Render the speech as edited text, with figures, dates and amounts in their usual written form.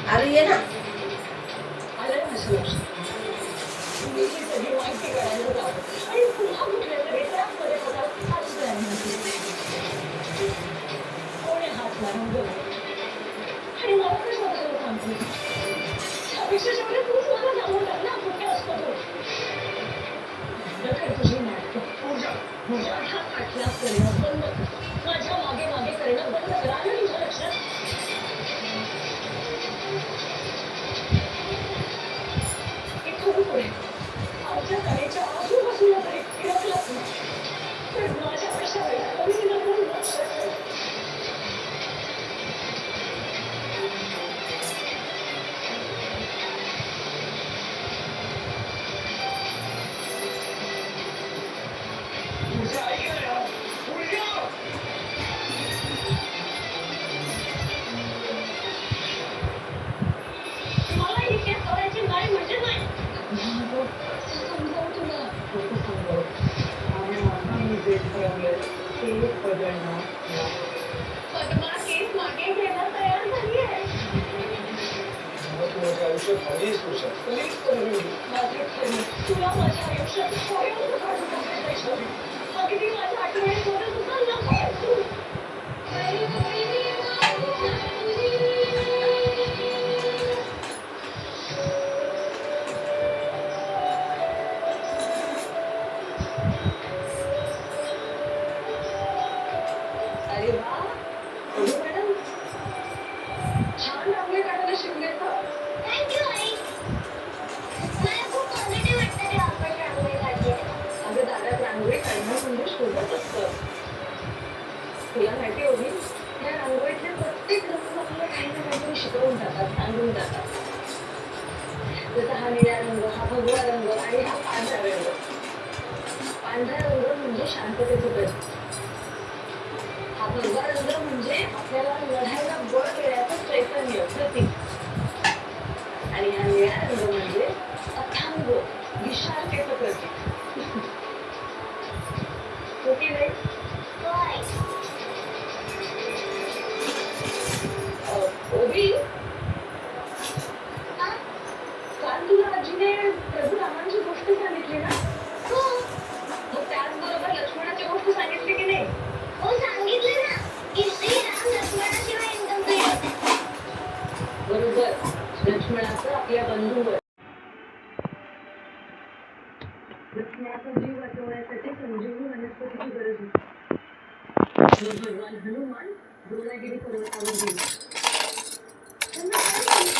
अरे ये ना माझ्या मागे मागे करणं बंद करा ना तुझ्या लक्षात इथून पुढे आमच्या कलेच्या आजूबाजूला तरी फिरकलाच नाही तर माझ्या अशा वेळेला कमी नको लक्ष तुला माझ्या आयुष्यात अगदी माझ्या आठवणीत अरे वा मॅडम छान रांगोळी काढायला शिकले का थँक्यू आई मला खूप पॉझिटिव्ह वाटतं ते आपण रांगोळी काढली अगं दादा रांगोळी काढणं म्हणजे शोभत असतं तुला माहिती होती या रांगोळीतले प्रत्येक रंग आपल्याला काही ना काहीतरी शिकवून जातात सांगून जातात जसा हा निळा रंग हा भगवा रंग आणि हा पांढरा रंग पांढरा रंग म्हणजे शांततेचं प्रतीक हा भगवा रंग म्हणजे आपल्याला लढायला बळ देण्याचं चैतन्य प्रतीक आणि हा निळा रंग म्हणजे अथांग विशालतेचं प्रतीक ओके नाही ओबी काल तुला आजीने प्रभू रामांची गोष्ट सांगितली ना हो मग त्याचबरोबर लक्ष्मणाची गोष्ट सांगितली की नाही हो सांगितली ना की श्रीराम लक्ष्मणाशिवाय एकदम बरोबर लक्ष्मणाचं आपल्या बंधूवर लक्ष्मणाचा जीव वाचवण्यासाठी संजीवनी वनस्पतीची गरज होती भगवान हनुमान द्रोणागिरी पर्वतावर गेले त्यांना